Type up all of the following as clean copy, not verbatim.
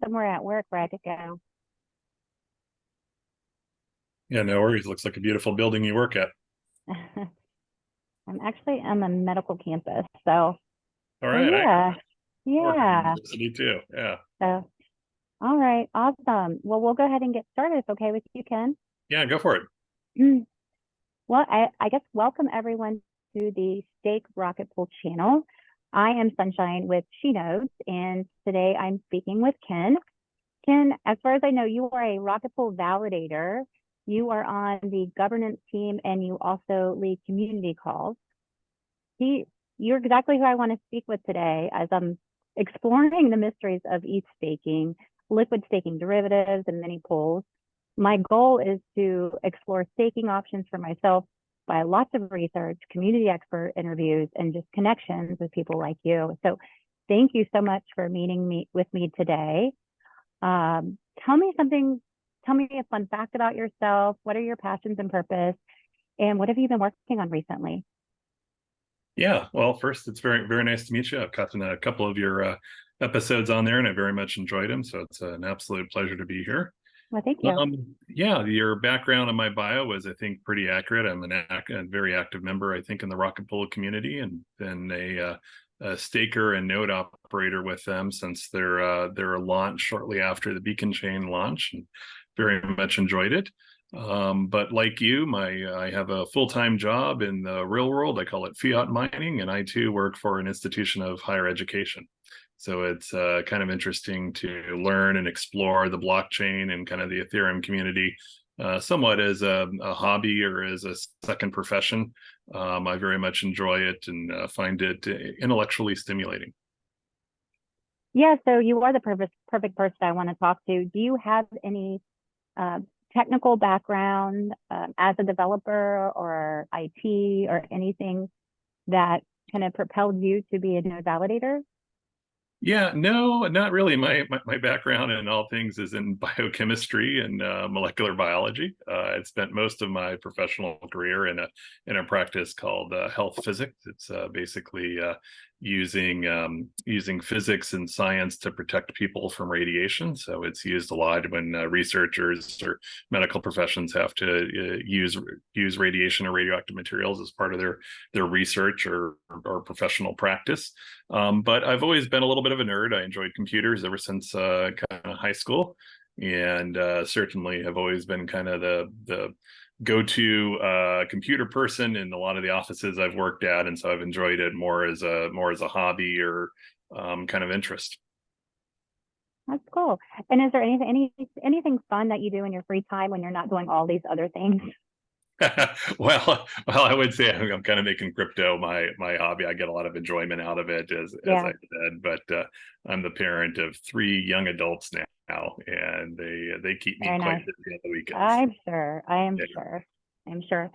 somewhere at work where I could go. Yeah, no worries. Looks like a beautiful building you work at. I'm actually on the medical campus. So, All so right, yeah, I work at a yeah. university too. Yeah, So, all right, awesome. Well, we'll go ahead and get started. It's okay with you, Ken? yeah, go for it. Well, I guess welcome everyone to the Stake Rocket Pool channel. I am Sunshine with She Knows, and today I'm speaking with Ken. Ken, as far as I know, you are a Rocket Pool validator. You are on the governance team, and you also lead community calls. You're exactly who I want to speak with today as I'm exploring the mysteries of ETH staking, liquid staking derivatives, and many pools. My goal is to explore staking options for myself by lots of research, community expert interviews, and just connections with people like you. So thank you so much for meeting me with me today. Tell me something, tell me a fun fact about yourself. What are your passions and purpose? And what have you been working on recently? Yeah, well, first, it's very, very nice to meet you. I've caught a couple of your episodes on there, and I very much enjoyed them. So it's an absolute pleasure to be here. Well, thank you. Yeah, your background in my bio was, I think, pretty accurate. I'm a very active member, I think, in the Rocket Pool community, and been a staker and node operator with them since their launch shortly after the Beacon Chain launch, and very much enjoyed it. But like you, I have a full-time job in the real world. I call it fiat mining, and I too work for an institution of higher education. So it's kind of interesting to learn and explore the blockchain and kind of the Ethereum community, somewhat as a hobby or as a second profession. I very much enjoy it and find it intellectually stimulating. Yeah, so you are the perfect person I want to talk to. Do you have any uh, technical background as a developer or IT or anything that kind of propelled you to be a node validator? Yeah, no, not really. My background in all things is in biochemistry and molecular biology. I spent most of my professional career in a practice called health physics. It's basically using physics and science to protect people from radiation. So it's used a lot when researchers or medical professions have to use radiation or radioactive materials as part of their research or professional practice. But I've always been a little bit of a nerd. I enjoyed computers ever since kind of high school, and certainly have always been kind of the go-to computer person in a lot of the offices I've worked at, and so I've enjoyed it more as a hobby or kind of interest. That's cool. And is there anything fun that you do in your free time when you're not doing all these other things? Well, I would say I'm kind of making crypto my hobby. I get a lot of enjoyment out of it, as I Yeah, said. But I'm the parent of three young adults now, and they keep me very quite nice. busy on the weekends. I'm sure. I am Yeah. sure. I'm sure.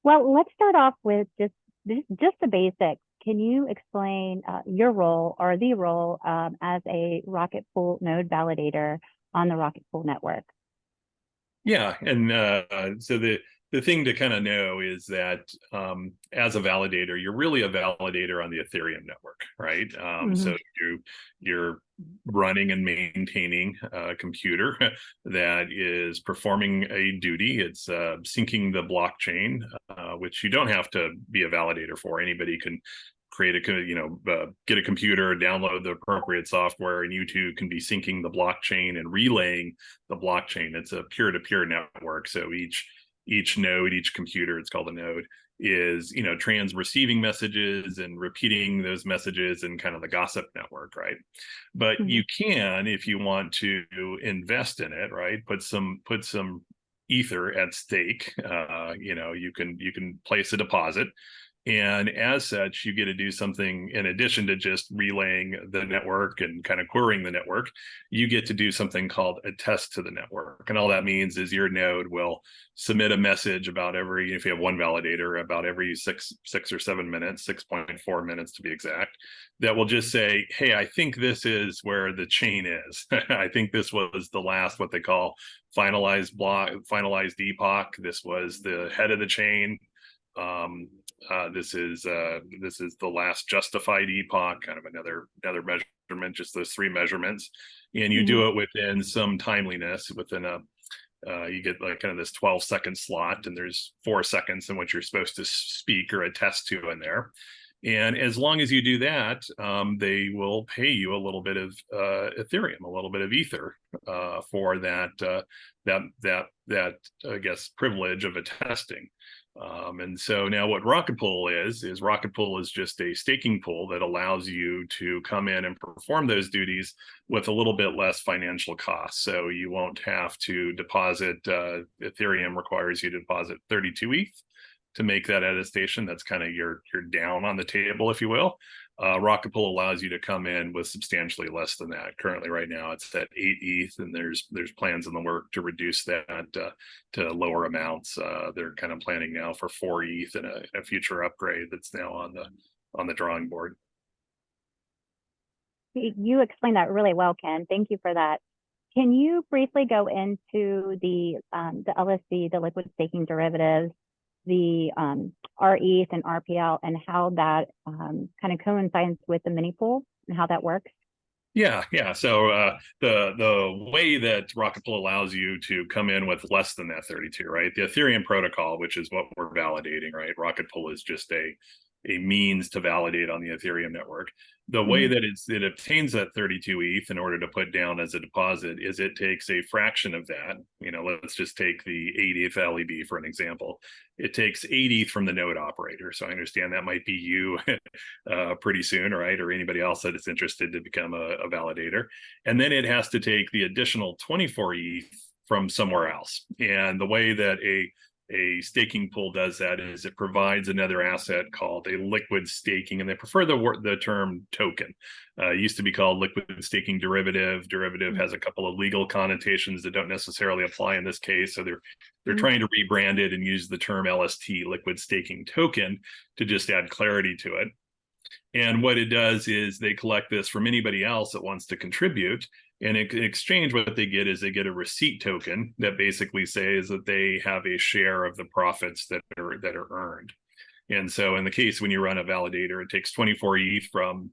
Well, let's start off with just the basics. Can you explain your role or the role as a Rocket Pool node validator on the Rocket Pool network? Yeah, and so the thing to kind of know is that as a validator, you're really a validator on the Ethereum network, right? Hmm. So you're running and maintaining a computer that is performing a duty. It's syncing the blockchain, which you don't have to be a validator for. Anybody can create get a computer, download the appropriate software, and you too can be syncing the blockchain and relaying the blockchain. It's a peer-to-peer network, so each node, each computer, it's called a node, is receiving messages and repeating those messages in kind of the gossip network, right? But Hmm. you can, if you want to invest in it, right, put some ether at stake. You can place a deposit, and as such, you get to do something in addition to just relaying the network and kind of querying the network. You get to do something called a test to the network. And all that means is your node will submit a message about if you have one validator, about every 6 or 7 minutes, 6.4 minutes to be exact, that will just say, hey, I think this is where the chain is. I think this was the last, what they call finalized epoch. This was the head of the chain. This is the last justified epoch, kind of another measurement, just those three measurements. and you do it within some timeliness within a you get like kind of this 12-second slot, and there's 4 seconds in which you're supposed to speak or attest to in there. And as long as you do that, they will pay you a little bit of Ethereum, a little bit of Ether for that I guess privilege of attesting. And so now what Rocketpool is Rocketpool is just a staking pool that allows you to come in and perform those duties with a little bit less financial cost. So you won't have to deposit, Ethereum requires you to deposit 32 ETH to make that attestation. That's kind of your down on the table, if you will. Rocketpool allows you to come in with substantially less than that. Currently, right now, it's at 8 ETH, and there's plans in the work to reduce that to lower amounts. They're kind of planning now for 4 ETH in a future upgrade that's now on the drawing board. You explained that really well, Ken. Thank you for that. Can you briefly go into the LSD, the liquid staking derivatives, the RETH and RPL, and how that kind of coincides with the mini pool and how that works? Yeah. So the way that Rocketpool allows you to come in with less than that 32, right? The Ethereum protocol, which is what we're validating, right? Rocketpool is just a means to validate on the Ethereum network. The way that it obtains that 32 ETH in order to put down as a deposit is it takes a fraction of that. Let's just take the 8 ETH LEB for an example. It takes 8 ETH from the node operator. So I understand that might be you pretty soon, right? Or anybody else that is interested to become a validator. And then it has to take the additional 24 ETH from somewhere else. And the way that a staking pool does that is it provides another asset called a liquid staking, and they prefer the term token. It used to be called liquid staking derivative. Derivative has a couple of legal connotations that don't necessarily apply in this case, so they're trying to rebrand it and use the term LST, liquid staking token, to just add clarity to it. And what it does is they collect this from anybody else that wants to contribute. And in exchange, what they get is they get a receipt token that basically says that they have a share of the profits that are earned. And so in the case when you run a validator, it takes 24 ETH from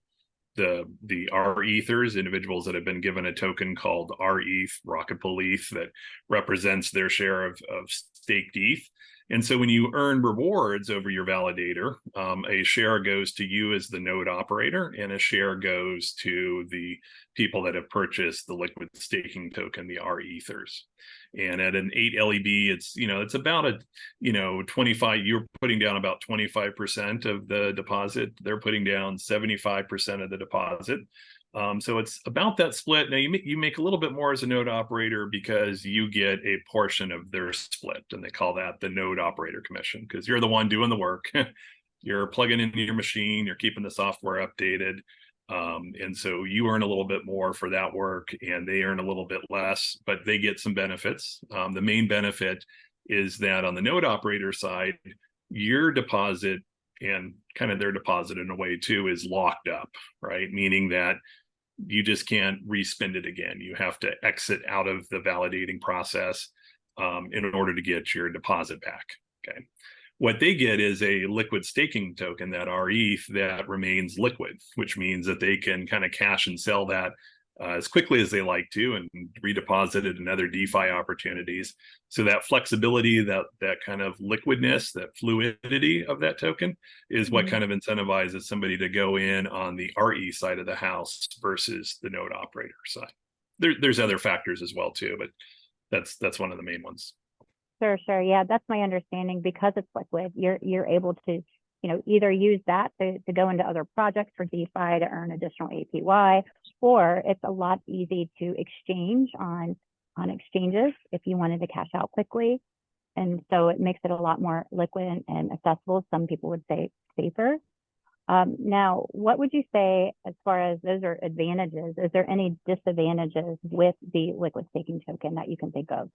the REthers, individuals that have been given a token called RETH, Rocketpool ETH, that represents their share of staked ETH. And so when you earn rewards over your validator, a share goes to you as the node operator, and a share goes to the people that have purchased the liquid staking token, the REthers. And at an 8 LEB, it's about a 25. You're putting down about 25% of the deposit. They're putting down 75% of the deposit. So it's about that split. Now you make a little bit more as a node operator because you get a portion of their split, and they call that the node operator commission, because you're the one doing the work. You're plugging into your machine, you're keeping the software updated. And so you earn a little bit more for that work, and they earn a little bit less, but they get some benefits. The main benefit is that on the node operator side, your deposit and kind of their deposit in a way too is locked up, right? Meaning that you just can't respend it again. You have to exit out of the validating process in order to get your deposit back. Okay. What they get is a liquid staking token, that RETH, that remains liquid, which means that they can kind of cash and sell that as quickly as they like to and redeposit it in other DeFi opportunities. So that flexibility, that kind of liquidness, that fluidity of that token is what kind of incentivizes somebody to go in on the RE side of the house versus the node operator side. There's other factors as well too, but that's one of the main ones. Sure. Yeah, that's my understanding. Because it's liquid, you're able to, either use that to go into other projects for DeFi to earn additional APY, or it's a lot easy to exchange on exchanges if you wanted to cash out quickly. And so it makes it a lot more liquid and accessible. Some people would say safer. Now, what would you say as far as those are advantages? Is there any disadvantages with the liquid staking token that you can think of?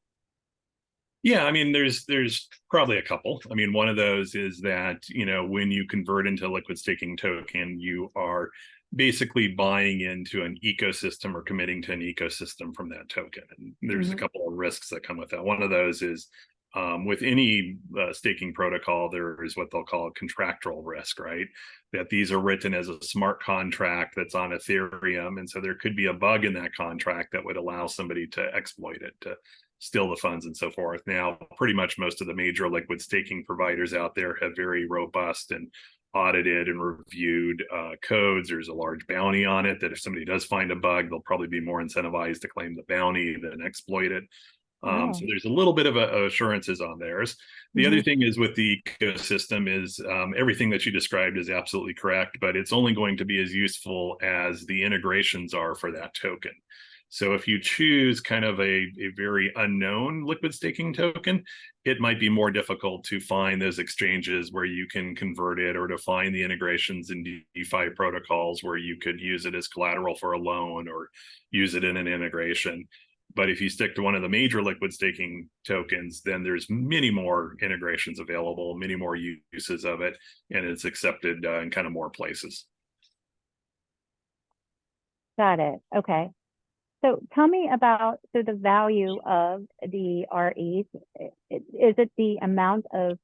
Yeah, I mean, there's probably a couple. I mean, one of those is that, when you convert into a liquid staking token, you are basically buying into an ecosystem or committing to an ecosystem from that token. And there's a couple of risks that come with that. One of those is with any staking protocol, there is what they'll call a contractual risk, right? That these are written as a smart contract that's on Ethereum. And so there could be a bug in that contract that would allow somebody to exploit it, to steal the funds and so forth. Now, pretty much most of the major liquid staking providers out there have very robust and audited and reviewed codes. There's a large bounty on it that if somebody does find a bug, they'll probably be more incentivized to claim the bounty than exploit it. So there's a little bit of assurances on theirs. The other thing is with the ecosystem is everything that you described is absolutely correct, but it's only going to be as useful as the integrations are for that token. So if you choose kind of a very unknown liquid staking token, it might be more difficult to find those exchanges where you can convert it, or to find the integrations in DeFi protocols where you could use it as collateral for a loan or use it in an integration. But if you stick to one of the major liquid staking tokens, then there's many more integrations available, many more uses of it, and it's accepted in kind of more places. Got it. Okay. So tell me about the value of the REs. Is it the amount of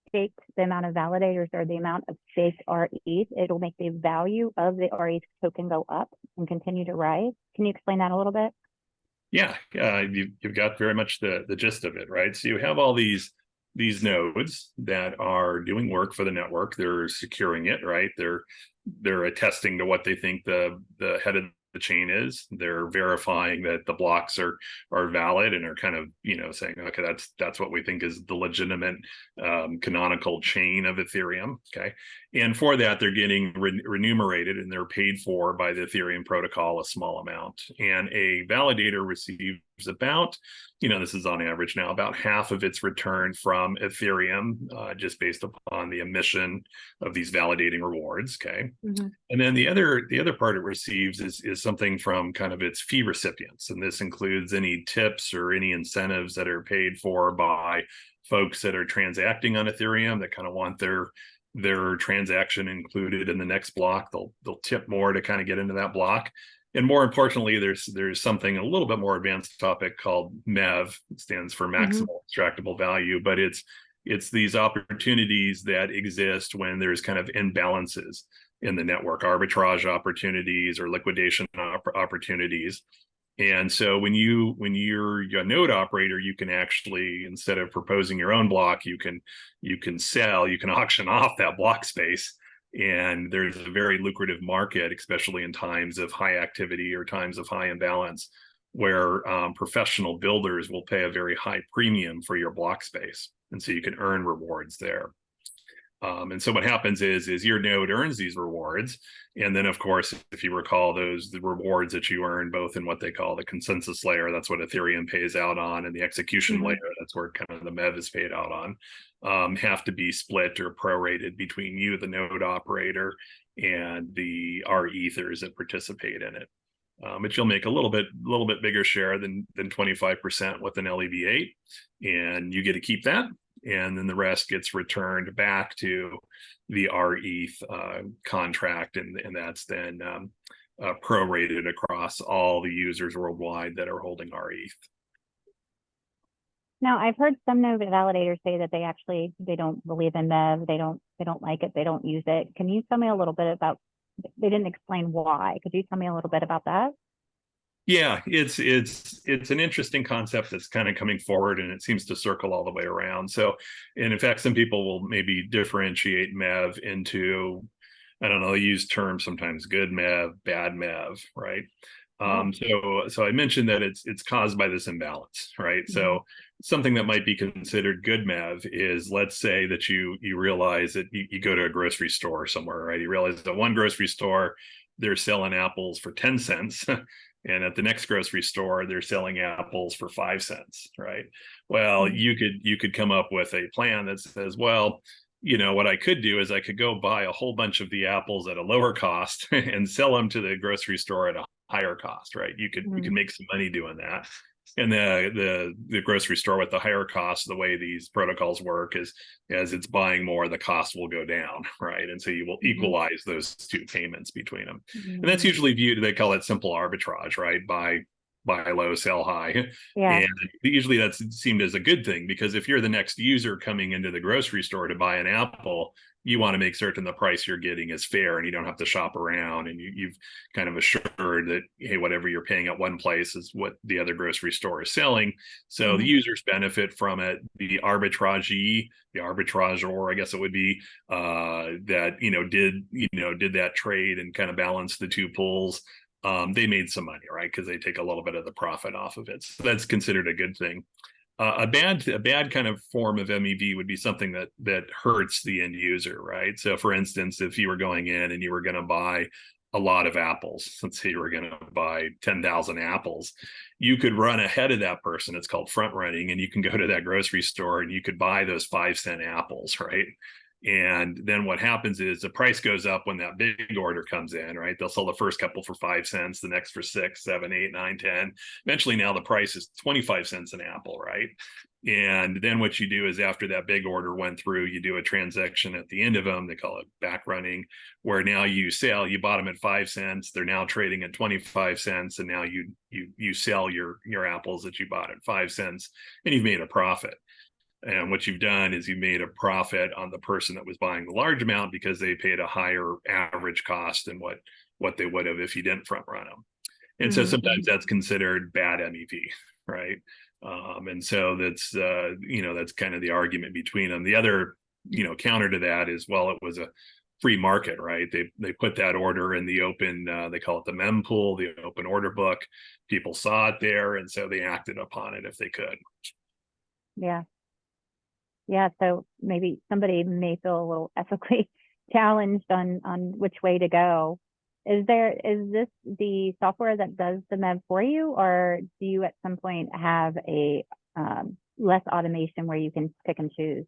staked, the amount of validators, or the amount of staked REs? It'll make the value of the REs token go up and continue to rise. Can you explain that a little bit? Yeah, you've got very much the gist of it, right? So you have all these nodes that are doing work for the network. They're securing it, right? They're attesting to what they think the head of the chain is. They're verifying that the blocks are valid, and are kind of, saying, okay, that's what we think is the legitimate canonical chain of Ethereum. Okay, and for that they're getting remunerated, and they're paid for by the Ethereum protocol a small amount. And a validator receives about, this is on average now, about half of its return from Ethereum, just based upon the emission of these validating rewards. Okay. And then the other part it receives is something from kind of its fee recipients. And this includes any tips or any incentives that are paid for by folks that are transacting on Ethereum, that kind of want their transaction included in the next block. They'll tip more to kind of get into that block. And more importantly, there's something a little bit more advanced topic called MEV. It stands for maximal extractable value, but it's these opportunities that exist when there's kind of imbalances in the network, arbitrage opportunities or liquidation opportunities. And so when you're a node operator, you can actually, instead of proposing your own block, you can auction off that block space. And there's a very lucrative market, especially in times of high activity or times of high imbalance, where professional builders will pay a very high premium for your block space. And so you can earn rewards there. And so what happens is your node earns these rewards. And then, of course, if you recall, the rewards that you earn both in what they call the consensus layer, that's what Ethereum pays out on, and the execution layer, that's where kind of the MEV is paid out on, have to be split or prorated between you, the node operator, and the ethers that participate in it. But you'll make a little bit bigger share than 25% with an LEV8, and you get to keep that. And then the rest gets returned back to the RETH contract, and that's then prorated across all the users worldwide that are holding RETH. Now, I've heard some node validators say that they don't believe in MEV, they don't like it, they don't use it. Can you tell me a little bit about? They didn't explain why. Could you tell me a little bit about that? Yeah, it's an interesting concept that's kind of coming forward, and it seems to circle all the way around. So, and in fact, some people will maybe differentiate MEV into, I don't know, they use terms sometimes, good MEV, bad MEV, right? So I mentioned that it's caused by this imbalance, right? So something that might be considered good MEV is, let's say that you realize that you go to a grocery store somewhere, right? You realize that one grocery store, they're selling apples for 10 cents. And at the next grocery store, they're selling apples for 5 cents, right? Well, you could come up with a plan that says, well, what I could do is I could go buy a whole bunch of the apples at a lower cost and sell them to the grocery store at a higher cost, right? You can make some money doing that. And the grocery store with the higher cost, the way these protocols work is, as it's buying more, the cost will go down, right? And so you will equalize those two payments between them. And that's usually viewed, they call it simple arbitrage, right? By buy low, sell high. Yeah. And usually that's seen as a good thing, because if you're the next user coming into the grocery store to buy an apple, you want to make certain the price you're getting is fair and you don't have to shop around, and you've kind of assured that, hey, whatever you're paying at one place is what the other grocery store is selling. So the users benefit from it. The arbitragee, the arbitrageur, I guess it would be, that did that trade and kind of balance the two pools. They made some money, right? Because they take a little bit of the profit off of it. So that's considered a good thing. A bad kind of form of MEV would be something that hurts the end user, right? So, for instance, if you were going in and you were going to buy a lot of apples, let's say you were going to buy 10,000 apples, you could run ahead of that person. It's called front running, and you can go to that grocery store and you could buy those 5-cent apples, right? And then what happens is the price goes up when that big order comes in, right? They'll sell the first couple for 5 cents, the next for 6, 7, 8, 9, 10. Eventually now the price is 25 cents an apple, right? And then what you do is, after that big order went through, you do a transaction at the end of them. They call it back running, where now you bought them at 5 cents. They're now trading at 25 cents. And now you sell your apples that you bought at 5 cents, and you've made a profit. And what you've done is you made a profit on the person that was buying the large amount, because they paid a higher average cost than what they would have if you didn't front run them. And so sometimes that's considered bad MEV, right? And so that's kind of the argument between them. The other counter to that is, well, it was a free market, right? They put that order in the open, they call it the MEV pool, the open order book. People saw it there, and so they acted upon it if they could. Yeah. Yeah, so maybe somebody may feel a little ethically challenged on which way to go. Is this the software that does the MEV for you, or do you at some point have a less automation where you can pick and choose?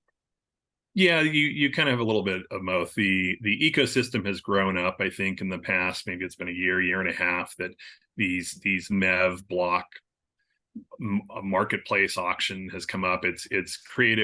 Yeah, you kind of have a little bit of both. The ecosystem has grown up, I think, in the past, maybe it's been a year and a half, that these MEV block marketplace auction has come up. It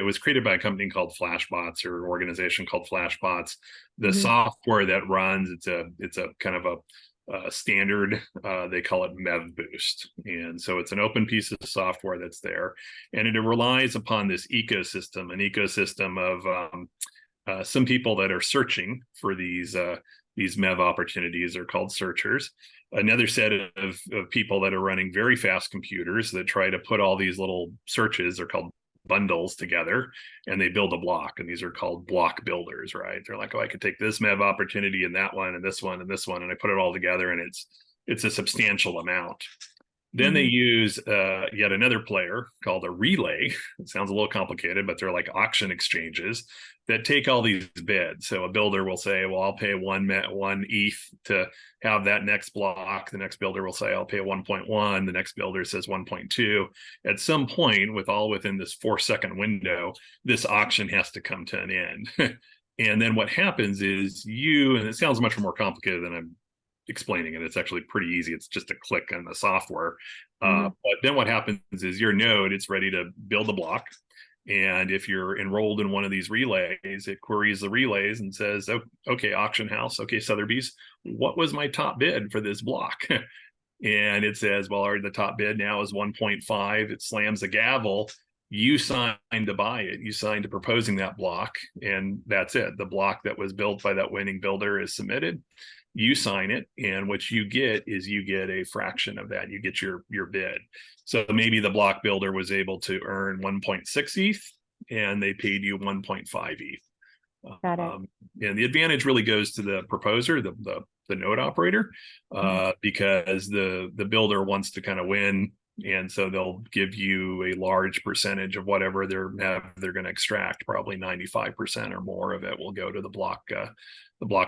was created by a company called Flashbots, or organization called Flashbots. The software that runs, it's a kind of a standard, they call it MEV Boost, and so it's an open piece of software that's there, and it relies upon this ecosystem, an ecosystem of some people that are searching for these MEV opportunities are called searchers. Another set of people that are running very fast computers that try to put all these little searches, are called bundles, together, and they build a block, and these are called block builders, right? They're like, oh, I could take this MEV opportunity and that one and this one and this one, and I put it all together, and it's a substantial amount. Then they use yet another player called a relay. It sounds a little complicated, but they're like auction exchanges that take all these bids. So a builder will say, well, I'll pay one ETH to have that next block. The next builder will say, I'll pay 1.1. The next builder says 1.2. At some point, within this 4-second window, this auction has to come to an end. And then what happens is and it sounds much more complicated than I'm explaining it. It's actually pretty easy. It's just a click on the software. But then what happens is your node, it's ready to build a block. And if you're enrolled in one of these relays, it queries the relays and says, oh, okay, auction house, okay, Sotheby's, what was my top bid for this block? And it says, well, the top bid now is 1.5. It slams a gavel. You signed to buy it. You signed to proposing that block, and that's it. The block that was built by that winning builder is submitted. You sign it, and what you get is a fraction of that. You get your bid. So maybe the block builder was able to earn 1.6 ETH, and they paid you 1.5 ETH. Got it. And the advantage really goes to the proposer, the node operator, because the builder wants to kind of win, and so they'll give you a large percentage of whatever they're going to extract. Probably 95% or more of it will go to the block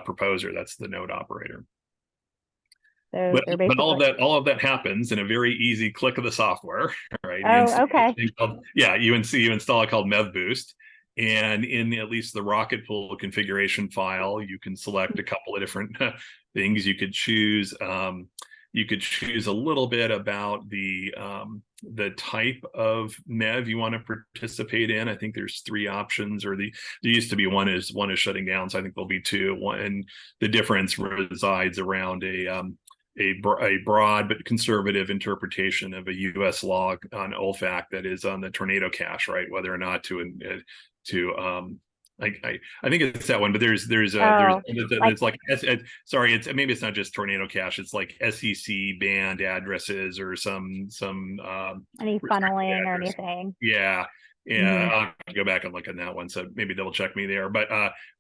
proposer. That's the node operator. So but all of that happens in a very easy click of the software, right? Oh, okay. You install it called MEV Boost, and in at least the Rocketpool configuration file, you can select a couple of different things. You could choose a little bit about the type of MEV you want to participate in. I think there's 3 options, or there used to be one is shutting down, so I think there'll be 2. One, and the difference resides around a broad but conservative interpretation of a U.S. law on OFAC that is on the tornado cash, right? Whether or not to I think it's that one, but there's Oh, it's like sorry, it's maybe it's not just tornado cash, it's like SEC banned addresses or some any restricted funneling or address. anything. Yeah, Hmm. I'll have to go back and look at that one, so maybe double check me there. But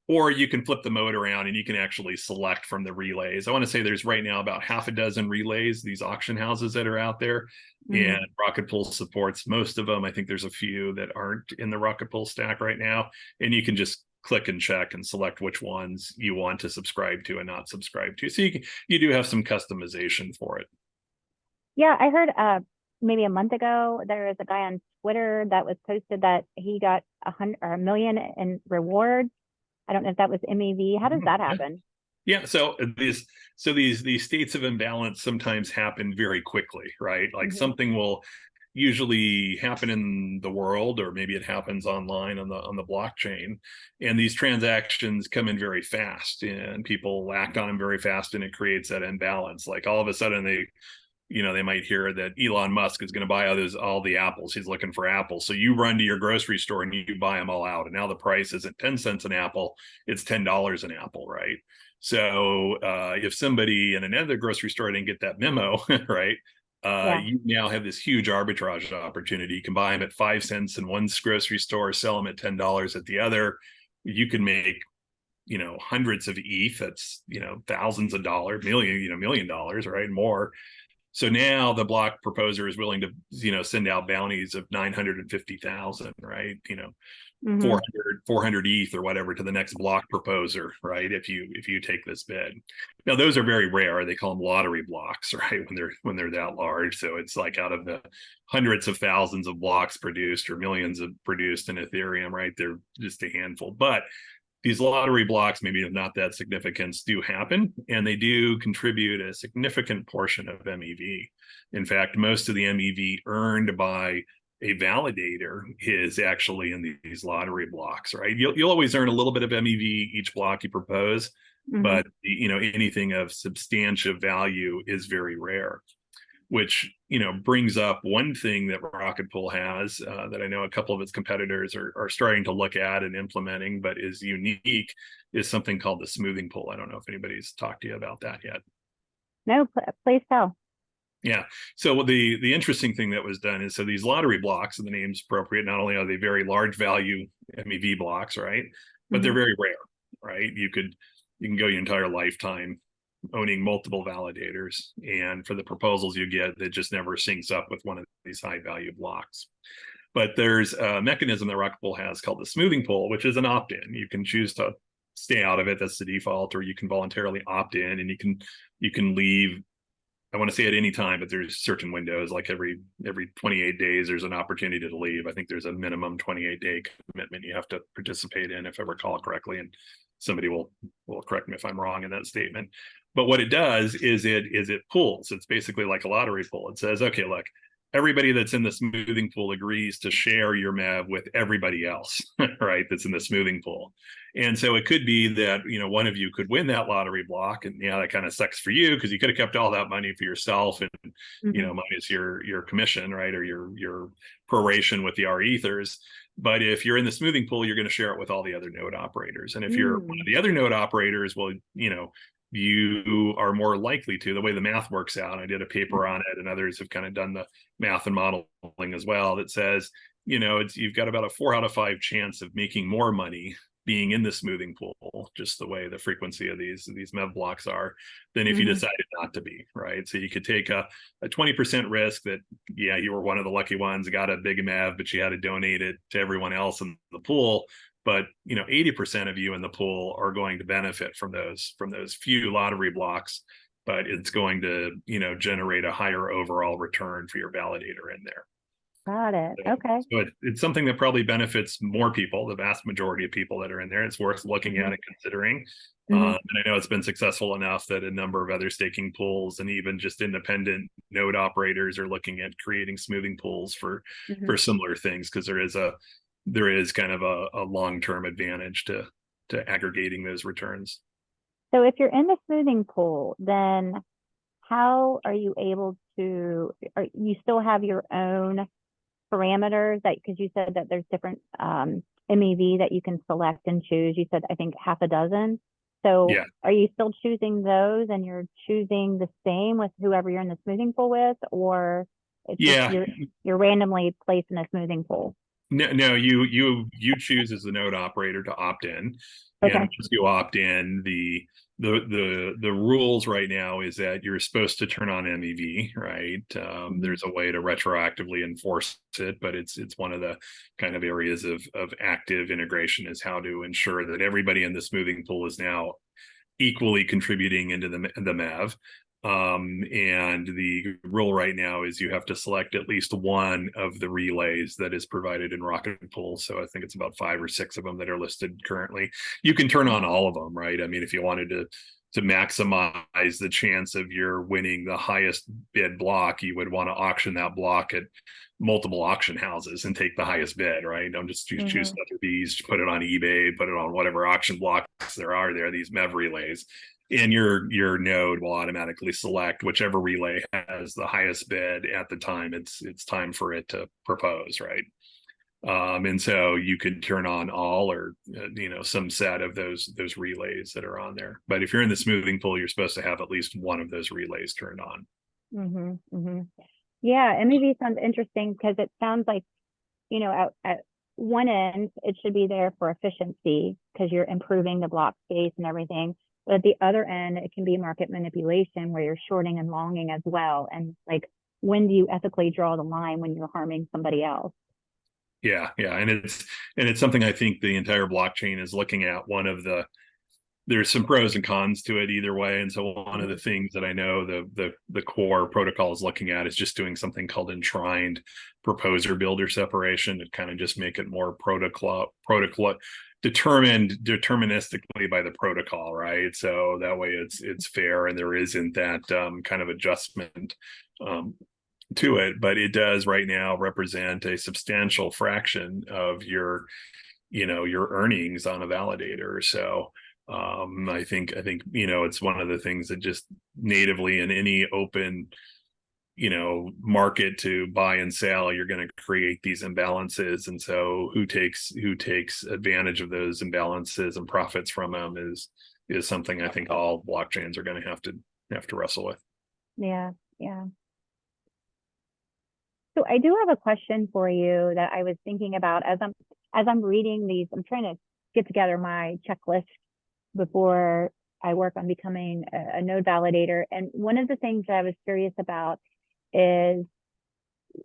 or you can flip the mode around and you can actually select from the relays. I want to say there's right now about half a dozen relays, these auction houses that are out there, Hmm. and Rocketpool supports most of them. I think there's a few that aren't in the Rocketpool stack right now, and you can just click and check and select which ones you want to subscribe to and not subscribe to. So you do have some customization for it. Yeah, I heard maybe a month ago there was a guy on Twitter that was posted that he got 100 or 1 million in rewards. I don't know if that was MEV. How does that Yeah. happen? Yeah, so these states of imbalance sometimes happen very quickly, right? Like Hmm. something will usually happen in the world, or maybe it happens online on the blockchain, and these transactions come in very fast, and people act on them very fast, and it creates that imbalance. Like all of a sudden they might hear that Elon Musk is going to buy all the apples. He's looking for apples. So you run to your grocery store and you buy them all out. And now the price isn't 10 cents an apple, it's $10 an apple, right? So if somebody in another grocery store didn't get that memo, right? Yeah. You now have this huge arbitrage opportunity. You can buy them at 5 cents in one grocery store, sell them at $10 at the other. You can make hundreds of ETH. That's thousands of dollars, $1 million, right? More. So now the block proposer is willing to, send out bounties of 950,000, right? Hmm. 400 ETH or whatever to the next block proposer, right? If you take this bid. Now those are very rare. They call them lottery blocks, right? When they're that large. So it's like out of the hundreds of thousands of blocks produced or millions of produced in Ethereum, right? They're just a handful. But these lottery blocks, maybe of not that significance, do happen, and they do contribute a significant portion of MEV. In fact, most of the MEV earned by a validator is actually in these lottery blocks, right? You'll always earn a little bit of MEV each block you propose, Hmm. but anything of substantive value is very rare, which brings up one thing that Rocketpool has that I know a couple of its competitors are starting to look at and implementing, but is unique, is something called the smoothing pool. I don't know if anybody's talked to you about that yet. No, please tell. Yeah. So the interesting thing that was done is, so these lottery blocks, and the name's appropriate, not only are they very large value MEV blocks, right, but they're Hmm. very rare, right? You can go your entire lifetime owning multiple validators, and for the proposals you get, that just never syncs up with one of these high value blocks. But there's a mechanism that Rocketpool has called the smoothing pool, which is an opt-in. You can choose to stay out of it, that's the default, or you can voluntarily opt in, and you can leave. I want to say at any time, but there's certain windows, like every 28 days, there's an opportunity to leave. I think there's a minimum 28-day commitment you have to participate in, if I recall correctly. And somebody will correct me if I'm wrong in that statement. But what it does is it pools. It's basically like a lottery pool. It says, okay, look, everybody that's in the smoothing pool agrees to share your MEV with everybody else, right? That's in the smoothing pool. And so it could be that, one of you could win that lottery block, and that kind of sucks for you because you could have kept all that money for yourself, and Hmm. minus your commission, right, or your proration with the R ethers. But if you're in the smoothing pool, you're going to share it with all the other node operators. And if you're one of Mm. the other node operators, well, you are more likely to, the way the math works out. I did a paper on it, and others have kind of done the math and modeling as well, that says, you've got about a 4 out of 5 chance of making more money being in the smoothing pool, just the way the frequency of these MEV blocks are, than if you Hmm. decided not to be, right? So you could take a 20% risk that, yeah, you were one of the lucky ones, got a big MEV, but you had to donate it to everyone else in the pool. But 80% of you in the pool are going to benefit from those few lottery blocks, but it's going to generate a higher overall return for your validator in there. Got it. Okay. So it's something that probably benefits more people, the vast majority of people that are in there. It's worth looking Hmm. at and considering. Hmm. And I know it's been successful enough that a number of other staking pools and even just independent node operators are looking at creating smoothing pools for Hmm. similar things, because there is kind of a long-term advantage to aggregating those returns. So if you're in the smoothing pool, then how are you able to, or you still have your own parameters that, because you said that there's different MEV that you can select and choose. You said, I think, half a dozen. So Yeah. are you still choosing those and you're choosing the same with whoever you're in the smoothing pool with, or it's just Yeah. you're randomly placed in a smoothing pool? No, you choose as the node operator to opt in, and Okay. once you opt in, the rules right now is that you're supposed to turn on MEV, right? Mm-hmm. There's a way to retroactively enforce it, but it's one of the kind of areas of active integration is how to ensure that everybody in the smoothing pool is now equally contributing into the MEV. And the rule right now is you have to select at least one of the relays that is provided in Rocketpool. So I think it's about 5 or 6 of them that are listed currently. You can turn on all of them, right? I mean, if you wanted to maximize the chance of your winning the highest bid block, you would want to auction that block at multiple auction houses and take the highest bid, right? Don't just choose Sotheby's, put it on eBay, put it on whatever auction blocks there are there, these MEV relays. And your node will automatically select whichever relay has the highest bid at the time it's time for it to propose, right? And so you could turn on all or some set of those relays that are on there. But if you're in the smoothing pool, you're supposed to have at least one of those relays turned on. Mm-hmm. Mm-hmm. Yeah, MEV sounds interesting because it sounds like, at one end, it should be there for efficiency because you're improving the block space and everything. But at the other end, it can be market manipulation where you're shorting and longing as well. And like, when do you ethically draw the line when you're harming somebody else? Yeah, and it's something I think the entire blockchain is looking at. There's some pros and cons to it either way. And so one of the things that I know the core protocol is looking at is just doing something called enshrined proposer builder separation to kind of just make it more protocol determined deterministically by the protocol, right? So that way it's fair and there isn't that kind of adjustment to it, but it does right now represent a substantial fraction of your earnings on a validator. So I think it's one of the things that just natively in any open market to buy and sell, you're going to create these imbalances, and so who takes advantage of those imbalances and profits from them is something I think all blockchains are going to have to wrestle with. Yeah, yeah. So I do have a question for you that I was thinking about as I'm reading these. I'm trying to get together my checklist before I work on becoming a node validator. And one of the things that I was curious about is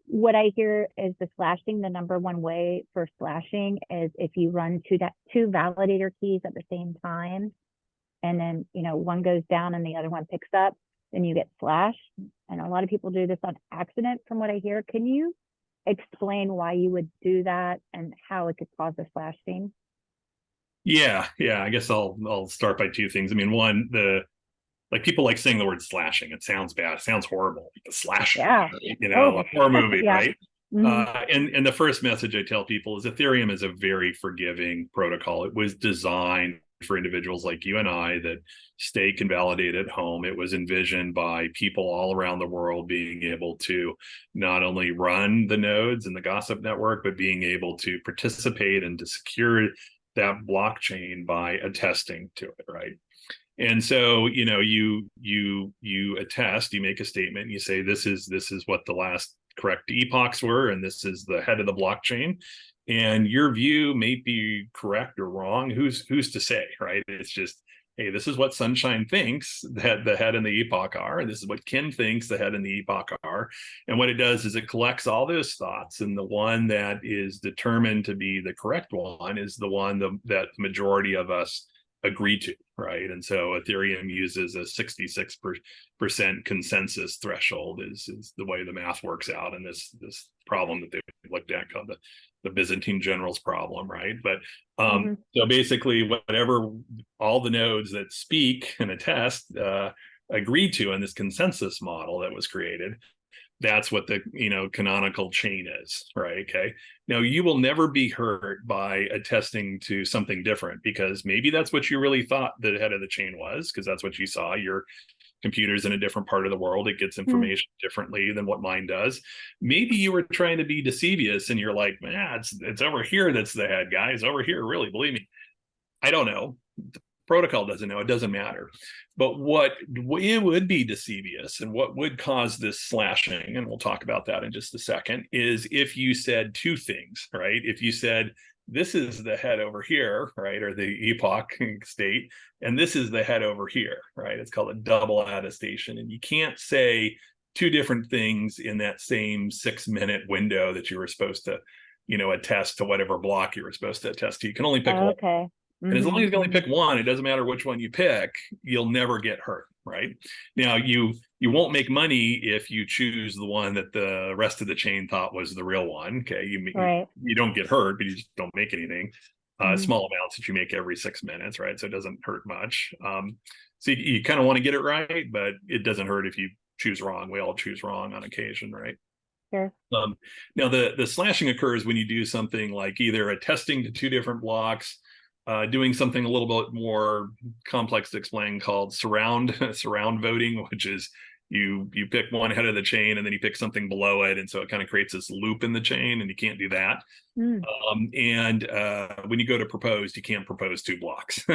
what I hear is the slashing. The number one way for slashing is if you run two validator keys at the same time, and then one goes down and the other one picks up, then you get slashed. And a lot of people do this on accident, from what I hear. Can you explain why you would do that and how it could cause a slashing? Yeah. I guess I'll start by 2 things. I mean, one, people like saying the word slashing. It sounds bad. It sounds horrible. Like the slasher, Yeah. a horror movie, Yeah. right? Mm-hmm. And the first message I tell people is Ethereum is a very forgiving protocol. It was designed for individuals like you and I that stake and validate at home. It was envisioned by people all around the world being able to not only run the nodes and the gossip network, but being able to participate and to secure that blockchain by attesting to it, right? And so you attest, you make a statement, you say this is what the last correct epochs were, and this is the head of the blockchain, and your view may be correct or wrong. Who's to say, right? It's just, hey, this is what Sunshine thinks that the head and the epoch are, and this is what Ken thinks the head and the epoch are. And what it does is it collects all those thoughts, and the one that is determined to be the correct one is the one that the majority of us agree to, right? And so Ethereum uses a 66% consensus threshold is the way the math works out in this problem that they've looked at called the Byzantine generals problem, right? But so basically whatever all the nodes that speak and attest agree to in this consensus model that was created, that's what the canonical chain is, right? Okay, now you will never be hurt by attesting to something different, because maybe that's what you really thought the head of the chain was, because that's what you saw. You're computer's in a different part of the world. It gets Hmm. information differently than what mine does. Maybe you were trying to be deceivious and you're like, man, it's over here that's the head, guys. Over here, really, believe me. I don't know. The protocol doesn't know. It doesn't matter. But what it would be deceivious and what would cause this slashing, and we'll talk about that in just a second, is if you said two things, right? If you said, this is the head over here, right? Or the epoch state, and this is the head over here, right? It's called a double attestation. And you can't say two different things in that same 6-minute window that you were supposed to, attest to whatever block you were supposed to attest to. You can only pick one. Okay. And as long as you can only Mhm. pick one, it doesn't matter which one you pick, you'll never get hurt, right? Now, you won't make money if you choose the one that the rest of the chain thought was the real one. Okay, Right. you don't get hurt, but you just don't make anything. Mhm. Small amounts that you make every 6 minutes, right? So it doesn't hurt much. So you kind of want to get it right, but it doesn't hurt if you choose wrong. We all choose wrong on occasion, right? Sure. Now the slashing occurs when you do something like either attesting to two different blocks, doing something a little bit more complex to explain called surround voting, which is you pick one head of the chain and then you pick something below it, and so it kind of creates this loop in the chain, and you can't do that. Mm. And when you go to propose, you can't propose two blocks.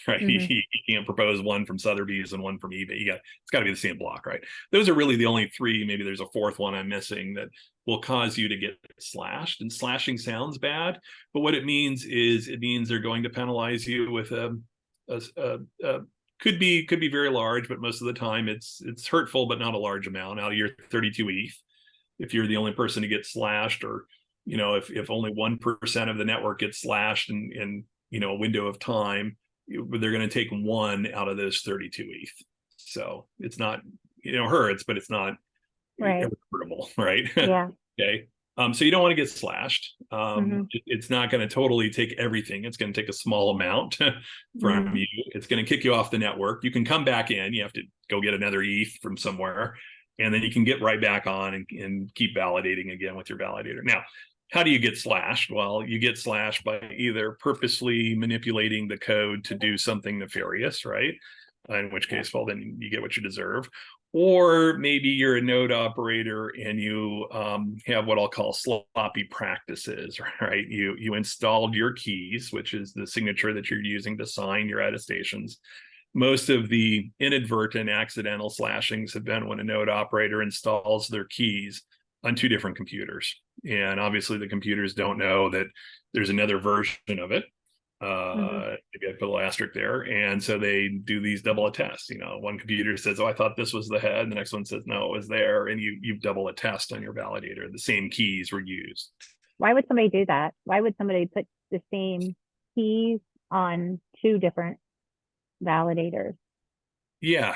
Right, Mhm. you can't propose one from Sotheby's and one from eBay. It's got to be the same block, right? Those are really the only three. Maybe there's a fourth one I'm missing that will cause you to get slashed. And slashing sounds bad, but what it means is they're going to penalize you with a could be very large, but most of the time it's hurtful, but not a large amount out of your 32 ETH. If you're the only person to get slashed, or if only 1% of the network gets slashed in a window of time, they're going to take one out of those 32 ETH. So it's not, hurts, but it's not Right. irreparable, right? Yeah. Okay. So you don't want to get slashed. Mhm. It's not going to totally take everything. It's going to take a small amount from Mhm. you. It's going to kick you off the network. You can come back in. You have to go get another ETH from somewhere, and then you can get right back on and keep validating again with your validator. Now, how do you get slashed? Well, you get slashed by either purposely manipulating the code to do something nefarious, right? In which case, well, then you get what you deserve. Or maybe you're a node operator and you have what I'll call sloppy practices, right? You installed your keys, which is the signature that you're using to sign your attestations. Most of the inadvertent accidental slashings have been when a node operator installs their keys on two different computers. And obviously the computers don't know that there's another version of it. Maybe I put a little asterisk there. And so they do these double attests. One computer says, oh, I thought this was the head. The next one says, no, it was there. And you double attest on your validator. The same keys were used. Why would somebody do that? Why would somebody put the same keys on two different validators? Yeah,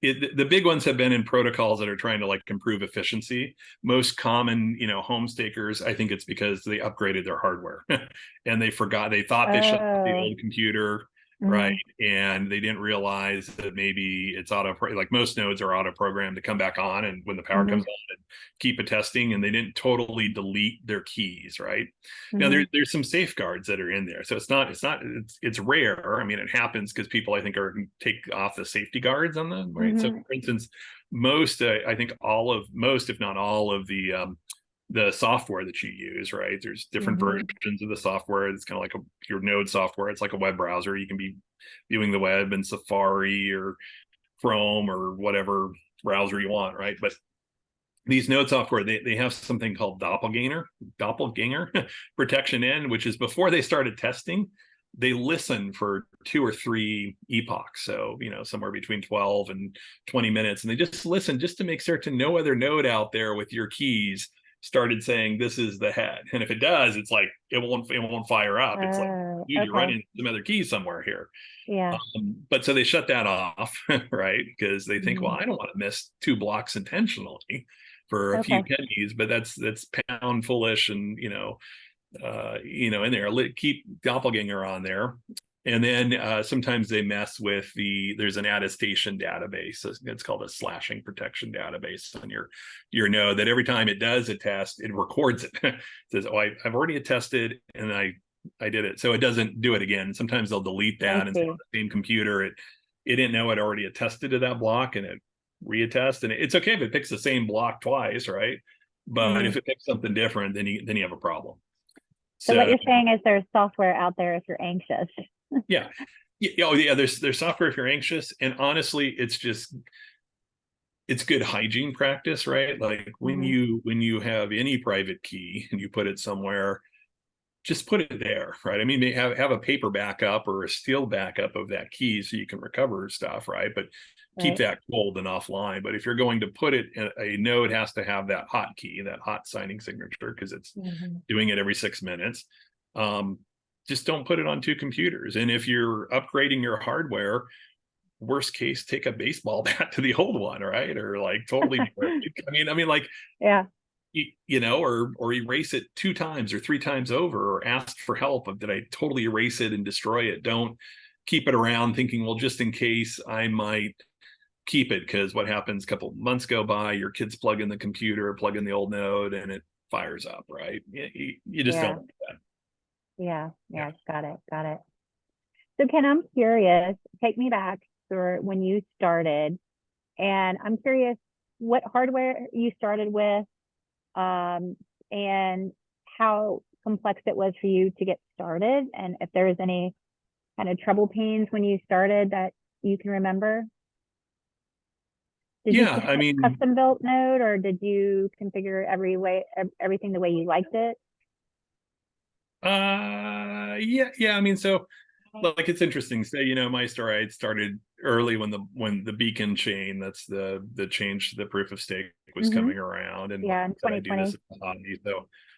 the big ones have been in protocols that are trying to improve efficiency. Most common, home stakers, I think it's because they upgraded their hardware and they thought they shut off the Oh. old computer, right? Mhm. And they didn't realize that maybe it's most nodes are auto programmed to come back on, and when the power comes Mhm. on, and keep attesting, and they didn't totally delete their keys, right? Now Mhm. there's some safeguards that are in there, so it's rare. I mean, it happens because people, I think, take off the safety guards on them, right? So Mhm. for instance, I think most, if not all of the software that you use, right? There's different Mhm. versions of the software. It's kind of like your node software. It's like a web browser. You can be viewing the web in Safari or Chrome or whatever browser you want, right? But these node software, they have something called doppelganger protection in, which is before they started testing, they listen for 2 or 3 epochs. So, somewhere between 12 and 20 minutes. And they just listen just to make certain no other node out there with your keys started saying this is the head. And if it does, it's like it won't fire up. It's like, Oh, dude, you're okay. running some other keys somewhere here. Yeah. But so they shut that off, right? Because they think, well, Mhm. I don't want to miss 2 blocks intentionally for a few Okay. pennies, but that's pound foolish, and in there, keep doppelganger on there. And then sometimes they mess with there's an attestation database. It's called a slashing protection database on your node, that every time it does a test, it records it. It says, oh, I've already attested and I did it. So it doesn't do it again. Sometimes they'll delete I that and say on see. the same computer, it didn't know it already attested to that block and it reattest. And it's okay if it picks the same block twice, right? But if it picks something different, then you have a problem. So what So you're saying is there's software out there if you're anxious. yeah. Oh yeah, there's software if you're anxious. And honestly, it's good hygiene practice, right? Like when you have any private key and you put it somewhere, just put it there, right? I mean, have a paper backup or a steel backup of that key so you can recover stuff, right? But keep that cold and offline. But if you're going to put it in, a node has to have that hot key, that hot signing signature, because it's doing it every 6 minutes. Just don't put it on two computers. And if you're upgrading your hardware, worst case, take a baseball bat to the old one, right? Or like totally, I mean, like, yeah. You know, or erase it 2 times or 3 times over, or ask for help of, did I totally erase it and destroy it? Don't keep it around thinking, well, just in case I might keep it, because what happens, a couple months go by, your kids plug in the computer, plug in the old node, and it fires up, right? You just don't want that. Yeah. Got it. So Ken, I'm curious, take me back for when you started, and I'm curious what hardware you started with, and how complex it was for you to get started, and if there was any kind of trouble pains when you started that you can remember. Did you have I mean, custom built node, or did you configure everything the way you liked it? I mean, so like, it's interesting. So, you know, my story, I started early when the beacon chain, that's the change to the proof of stake, was coming around, and in I do this as a hobby.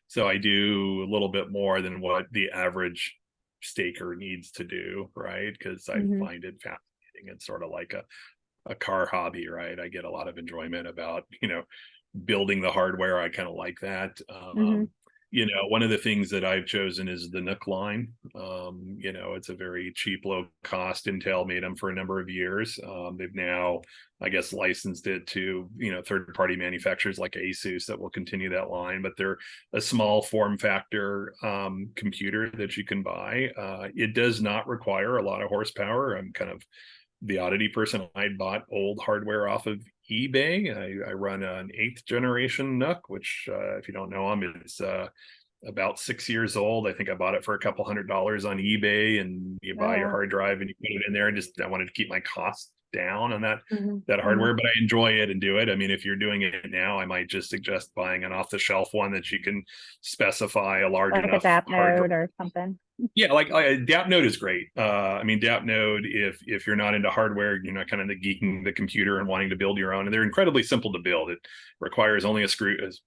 So I do a little bit more than what the average staker needs to do, right? Because I find it fascinating. It's sort of like a car hobby, right? I get a lot of enjoyment about, you know, building the hardware. I kind of like that. You know, one of the things that I've chosen is the NUC line. You know, it's a very cheap, low cost. Intel made them for a number of years. They've now, I guess, licensed it to, you know, third-party manufacturers like Asus that will continue that line, but they're a small form factor computer that you can buy. It does not require a lot of horsepower. I'm kind of the oddity person. I bought old hardware off of eBay. I run an 8th generation NUC, which if you don't know them, it's about 6 years old. I think I bought it for a couple $100 on eBay, and you buy your hard drive and you put it in there. And just, I wanted to keep my costs down on that hardware, but I enjoy it and do it. I mean, if you're doing it now, I might just suggest buying an off the shelf one that you can specify a large enough DAP hard node drive or something. Yeah, like DAP node is great. I mean, DAP node, if you're not into hardware, you're not kind of the geeking the computer and wanting to build your own, and they're incredibly simple to build. It requires only a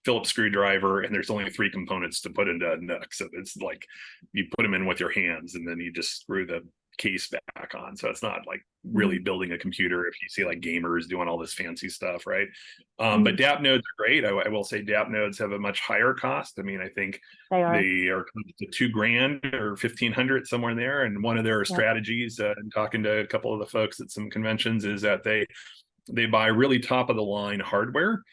Phillips screwdriver, and there's only 3 components to put into a NUC. So it's like you put them in with your hands, and then you just screw the case back on. So it's not like really building a computer if you see like gamers doing all this fancy stuff, right? But DAP nodes are great. I will say DAP nodes have a much higher cost. I mean, I think they are close to $2,000 or 1,500, somewhere in there. And one of their strategies, talking to a couple of the folks at some conventions, is that they buy really top of the line hardware.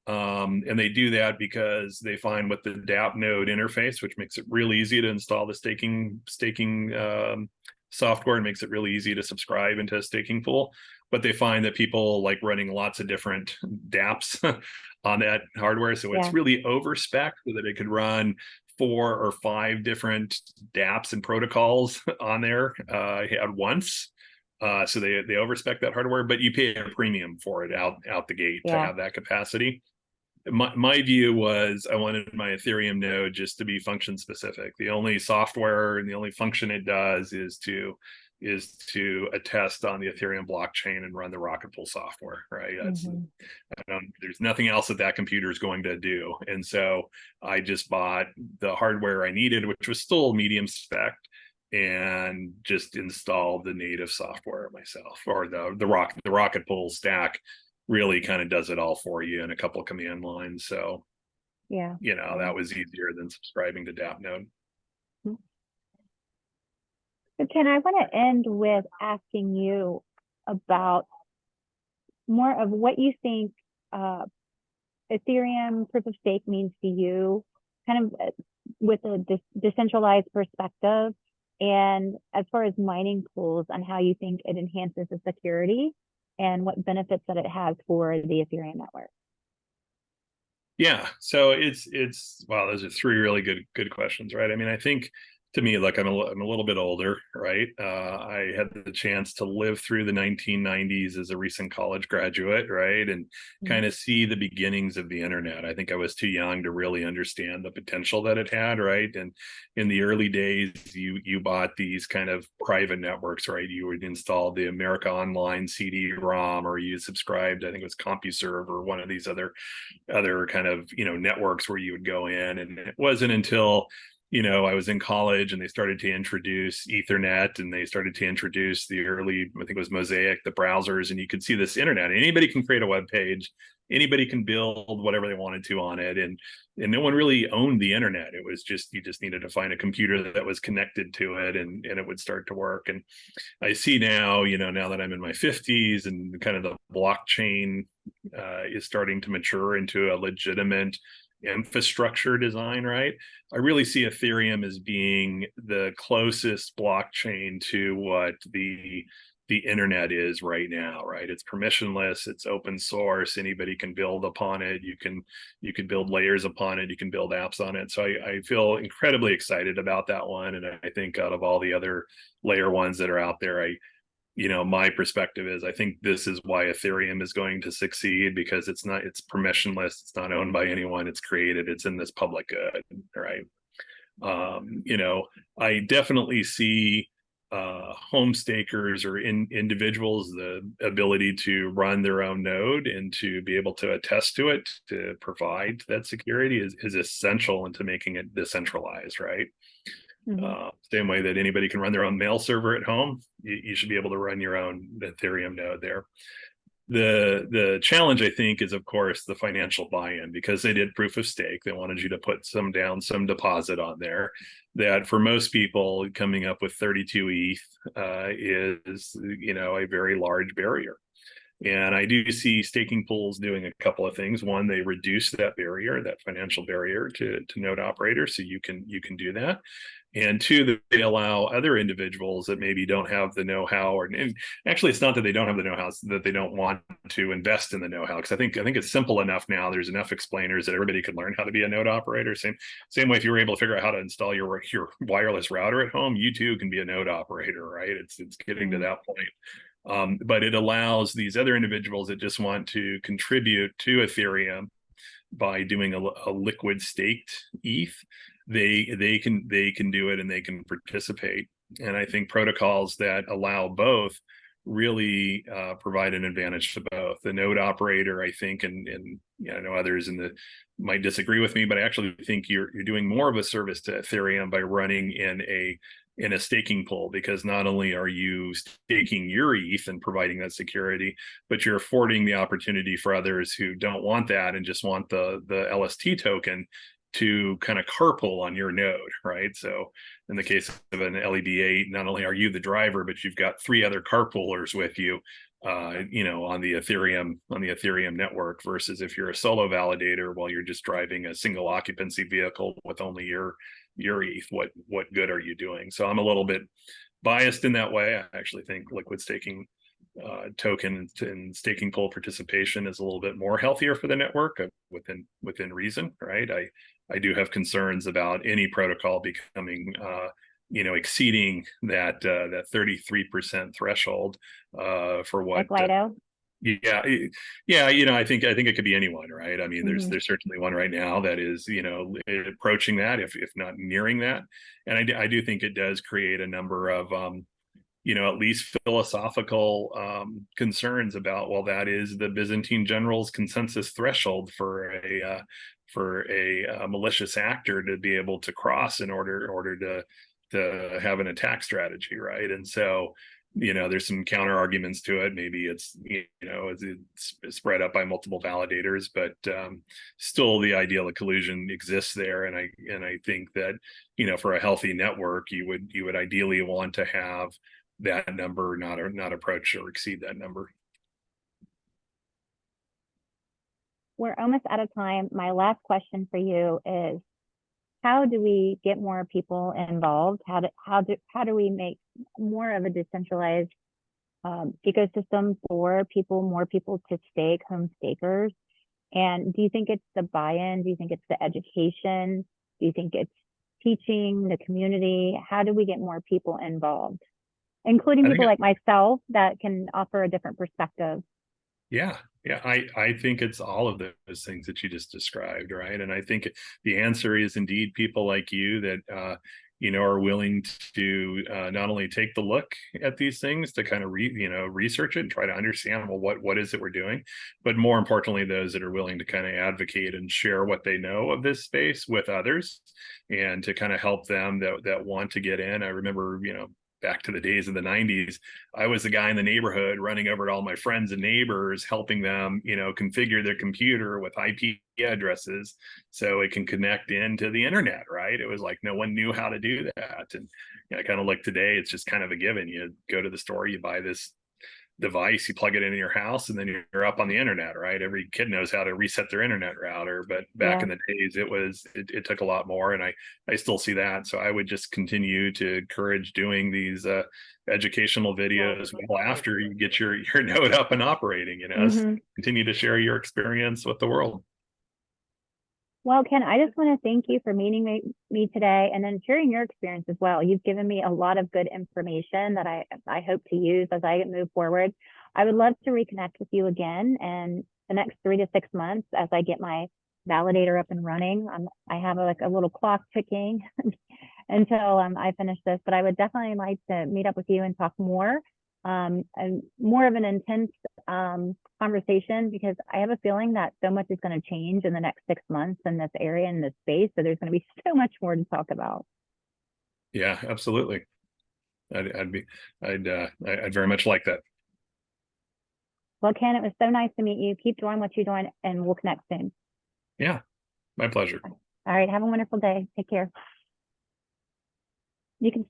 And they do that because they find with the DAP node interface, which makes it real easy to install the staking software, and makes it really easy to subscribe into a staking pool. But they find that people like running lots of different dApps on that hardware. So it's really over-spec so that it could run 4 or 5 different dApps and protocols on there at once. So they overspec that hardware, but you pay a premium for it out the gate to have that capacity. My view was I wanted my Ethereum node just to be function specific. The only software and the only function it does is to attest on the Ethereum blockchain and run the Rocketpool software, right? There's nothing else that computer is going to do. And so I just bought the hardware I needed, which was still medium spec, and just installed the native software myself, or the Rocketpool stack really kind of does it all for you in a couple of command lines. So you know, that was easier than subscribing to DAP node. So Ken, I want to end with asking you about more of what you think Ethereum proof of stake means to you, kind of with a decentralized perspective, And as far as mining pools, on how you think it enhances the security and what benefits that it has for the Ethereum network. Yeah, so it's wow, those are three really good questions, right? I mean, I think to me, like I'm a little bit older, right? I had the chance to live through the 1990s as a recent college graduate, right? And kind of see the beginnings of the internet. I think I was too young to really understand the potential that it had, right? And in the early days, you bought these kind of private networks, right? You would install the America Online CD-ROM, or you subscribed, I think it was CompuServe or one of these other kind of networks where you would go in. And it wasn't until I was in college and they started to introduce Ethernet, and they started to introduce the early, I think it was Mosaic, the browsers, and you could see this internet. Anybody can create a web page, anybody can build whatever they wanted to on it, and no one really owned the internet. It was just, you just needed to find a computer that was connected to it, and it would start to work. And I see now, now that I'm in my 50s, and kind of the blockchain is starting to mature into a legitimate infrastructure design, right? I really see Ethereum as being the closest blockchain to what the internet is right now, right? It's permissionless, it's open source, anybody can build upon it. You can build layers upon it, you can build apps on it. So I feel incredibly excited about that one. And I think out of all the other layer ones that are out there, my perspective is I think this is why Ethereum is going to succeed, because it's permissionless, it's not owned by anyone, it's created, it's in this public good, right? I definitely see home stakers or individuals the ability to run their own node and to be able to attest to it, to provide that security is essential into making it decentralized, right? Same way that anybody can run their own mail server at home, you should be able to run your own Ethereum node there. The challenge, I think, is of course the financial buy-in, because they did proof of stake. They wanted you to put some deposit on there. That for most people, coming up with 32 ETH is a very large barrier. And I do see staking pools doing a couple of things. One, they reduce that barrier, that financial barrier to node operators, so you can do that. And two, they allow other individuals that maybe don't have the know-how, and actually it's not that they don't have the know-how, it's that they don't want to invest in the know-how. Because I think it's simple enough now. There's enough explainers that everybody could learn how to be a node operator. Same way, if you were able to figure out how to install your wireless router at home, you too can be a node operator, right? It's getting to that point. But it allows these other individuals that just want to contribute to Ethereum by doing a liquid staked ETH. They can do it, and they can participate. And I think protocols that allow both really provide an advantage to both the node operator, I think, and I know others might disagree with me, but I actually think you're doing more of a service to Ethereum by running in a staking pool, because not only are you staking your ETH and providing that security, but you're affording the opportunity for others who don't want that and just want the LST token to kind of carpool on your node, right? So in the case of an LEB8, not only are you the driver, but you've got three other carpoolers with you, on the Ethereum network, versus if you're a solo validator, while you're just driving a single occupancy vehicle with only your ETH, what good are you doing? So I'm a little bit biased in that way. I actually think liquid staking token and staking pool participation is a little bit more healthier for the network, within reason, right? I do have concerns about any protocol becoming exceeding that 33% threshold for what like Lido. Yeah, I think it could be anyone, right? I mean, there's certainly one right now that is approaching that, if not nearing that. And I do think it does create a number of at least philosophical concerns about, well, that is the Byzantine general's consensus threshold for a malicious actor to be able to cross in order to have an attack strategy, right? And so there's some counter arguments to it. Maybe it's it's spread up by multiple validators, but still the idea of collusion exists there. And I think that for a healthy network, you would ideally want to have that number not approach or exceed that number. We're almost out of time. My last question for you is, how do we get more people involved? How do we make more of a decentralized ecosystem for people, more people to stake, home stakers? And do you think it's the buy-in? Do you think it's the education? Do you think it's teaching the community? How do we get more people involved, including I think people like myself that can offer a different perspective? Yeah, yeah, I think it's all of those things that you just described, right? And I think the answer is indeed people like you that are willing to not only take the look at these things to kind of research it and try to understand, well, what is it we're doing, but more importantly, those that are willing to kind of advocate and share what they know of this space with others, and to kind of help them that want to get in. I remember, back to the days of the 90s, I was the guy in the neighborhood running over to all my friends and neighbors, helping them, configure their computer with IP addresses so it can connect into the internet, right? It was like no one knew how to do that. And kind of like today, it's just kind of a given. You go to the store, you buy this device, you plug it into your house, and then you're up on the internet, right? Every kid knows how to reset their internet router, but back Yeah. in the days, it took a lot more, and I still see that. So I would just continue to encourage doing these educational videos well after you get your node up and operating. Mm-hmm. Continue to share your experience with the world. Well, Ken, I just want to thank you for meeting me today and then sharing your experience as well. You've given me a lot of good information that I hope to use as I move forward. I would love to reconnect with you again in the next 3 to 6 months as I get my validator up and running. I have a little clock ticking until I finish this, but I would definitely like to meet up with you and talk more, and more of an intense conversation, because I have a feeling that so much is going to change in the next 6 months in this area, in this space. So there's going to be so much more to talk about. Yeah, absolutely. I'd very much like that. Well, Ken, it was so nice to meet you. Keep doing what you're doing, and we'll connect soon. Yeah, my pleasure. All right. Have a wonderful day. Take care. You can